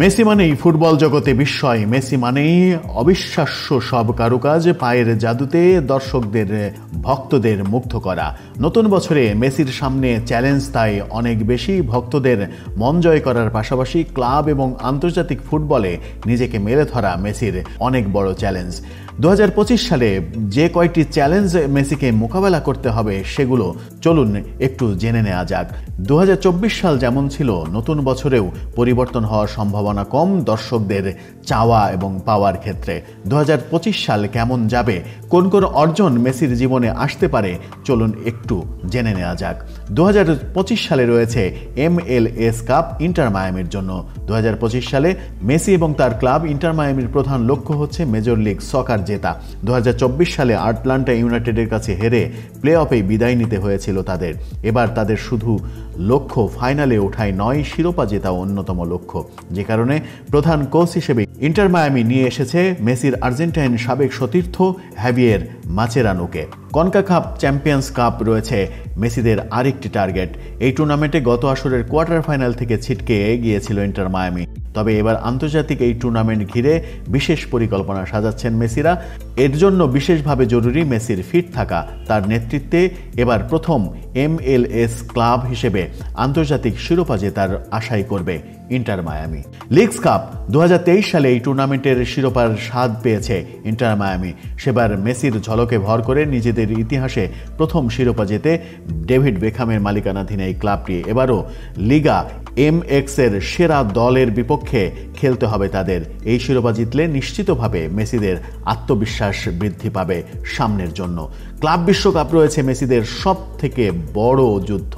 Messi মানেই football জগতে বিস্ময়, মেসি মানেই অবিশ্বাস্য সব কারুকাজ, পায়ের জাদুতে দর্শকদের ভক্তদের মুগ্ধ করা। নতুন বছরে মেসির সামনে চ্যালেঞ্জ তাই অনেক বেশি। ভক্তদের মন জয় করার পাশাপাশি ক্লাব এবং আন্তর্জাতিক ফুটবলে নিজেকে মেলে ধরা মেসির অনেক বড় চ্যালেঞ্জ। 2025 সালে যে কয়টি চ্যালেঞ্জ মেসিকে মোকাবেলা করতে হবে সেগুলো চলুন একটু জেনে নেওয়া যাক। 2024 সাল যেমন ছিল, নতুন বছরেও পরিবর্তন হওয়ার সম্ভাবনা কম দর্শকদের চাওয়া এবং পাওয়ার ক্ষেত্রে। 2025 সাল কেমন যাবে, কোন কোন অর্জন মেসির জীবনে আসতে পারে, চলুন একটু জেনে নেওয়া যাক। 2025 সালে রয়েছে MLS কাপ ইন্টার মায়ামির জন্য। 2025 সালে মেসি এবং তার ক্লাব ইন্টার মায়ামির প্রধান লক্ষ্য হচ্ছে মেজর লিগ সকার জেতা। 2024 সালে আটলান্টা ইউনাইটেডের কাছে হেরে প্লে অফে বিদায় নিতে হয়েছিল তাদের। এবার তাদের শুধু লক্ষ্য ফাইনালে ওঠাই নয়, শিরোপা জেতা অন্যতম লক্ষ্য, যে কারণে প্রধান কোচ হিসেবে ইন্টার মায়ামি নিয়ে এসেছে মেসির আর্জেন্টাইন সাবেক সতীর্থ হ্যাভিয়ের মাচেরানোকে। কনকাকাপ চ্যাম্পিয়ন্স কাপ রয়েছে মেসিদের আরেকটি টার্গেট। এই টুর্নামেন্টে গত আসরের কোয়ার্টার ফাইনাল থেকে ছিটকে গিয়েছিল ইন্টার মায়ামি। তবে এবার আন্তর্জাতিক এই টুর্নামেন্ট ঘিরে বিশেষ পরিকল্পনা সাজাচ্ছেন মেসিরা। এর জন্য বিশেষভাবে জরুরি মেসির ফিট থাকা। তার নেতৃত্বে এবার প্রথম MLS ক্লাব হিসেবে আন্তর্জাতিক শিরোপা জেতার আশাই করবে ইন্টার মায়ামি। লিগস কাপ 2023 সালে এই টুর্নামেন্টের শিরোপার স্বাদ পেয়েছে ইন্টার মায়ামি। সেবার মেসির ঝলকে ভর করে নিজেদের ইতিহাসে প্রথম শিরোপা জেতে ডেভিড বেকহামের মালিকানাধীন এই ক্লাবটি এবারও লিগা MX এর সেরা দলের বিপক্ষে খেলতে হবে তাদের। এই শিরোপা জিতলে নিশ্চিতভাবে মেসিদের আত্মবিশ্বাস বৃদ্ধি পাবে সামনের জন্য। ক্লাব বিশ্বকাপ রয়েছে মেসিদের সব থেকে বড় যুদ্ধ।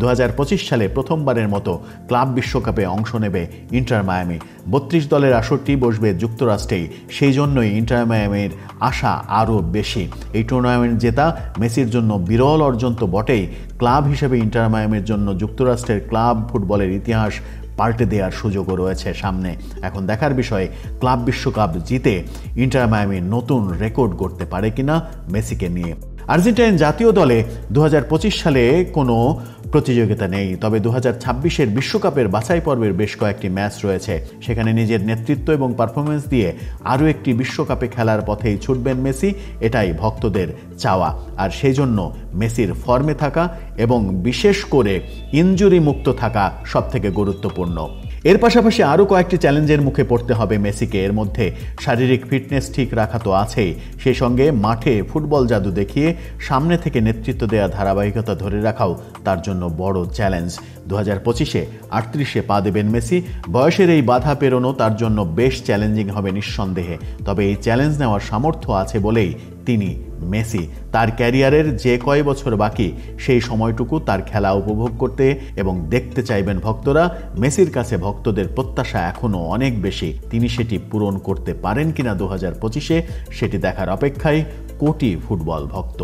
2025 সালে প্রথমবারের মতো ক্লাব বিশ্বকাপে অংশ নেবে ইন্টার মায়ামি। 32 দলের আসরটি বসবে যুক্তরাষ্ট্রেই, সেই জন্যই ইন্টার মায়ামির আশা আরও বেশি। এই টুর্নামেন্ট জেতা মেসির জন্য বিরল অর্জন তো বটেই, ক্লাব হিসেবে ইন্টার মায়ামির জন্য যুক্তরাষ্ট্রের ক্লাব ফুটবলের ইতিহাস পাল্টে দেওয়ার সুযোগও রয়েছে সামনে। এখন দেখার বিষয়, ক্লাব বিশ্বকাপ জিতে ইন্টার মায়ামি নতুন রেকর্ড গড়তে পারে কিনা মেসিকে নিয়ে। আর্জেন্টাইন জাতীয় দলে 2025 সালে কোনো প্রতিযোগিতা নেই, তবে 2026-এর বিশ্বকাপের বাছাই পর্বের বেশ কয়েকটি ম্যাচ রয়েছে। সেখানে নিজের নেতৃত্ব এবং পারফরমেন্স দিয়ে আরও একটি বিশ্বকাপে খেলার পথেই ছুটবেন মেসি, এটাই ভক্তদের চাওয়া। আর সেই জন্য মেসির ফর্মে থাকা এবং বিশেষ করে ইনজুরি মুক্ত থাকা সবথেকে গুরুত্বপূর্ণ। এর পাশাপাশি আরও কয়েকটি চ্যালেঞ্জের মুখে পড়তে হবে মেসিকে। এর মধ্যে শারীরিক ফিটনেস ঠিক রাখা তো আছেই, সেই সঙ্গে মাঠে ফুটবল জাদু দেখিয়ে সামনে থেকে নেতৃত্ব দেওয়া ধারাবাহিকতা ধরে রাখাও তার জন্য বড় চ্যালেঞ্জ। 2025-এ 38-এ পা দেবেন মেসি। বয়সের এই বাধা পেরোনো তার জন্য বেশ চ্যালেঞ্জিং হবে নিঃসন্দেহে। তবে এই চ্যালেঞ্জ নেওয়ার সামর্থ্য আছে বলেই তিনি মেসি। তার ক্যারিয়ারের যে কয় বছর বাকি, সেই সময়টুকু তার খেলা উপভোগ করতে এবং দেখতে চাইবেন ভক্তরা। মেসির কাছে ভক্তদের প্রত্যাশা এখনও অনেক বেশি। তিনি সেটি পূরণ করতে পারেন কিনা 2025-এ, সেটি দেখার অপেক্ষায় কোটি ফুটবল ভক্ত।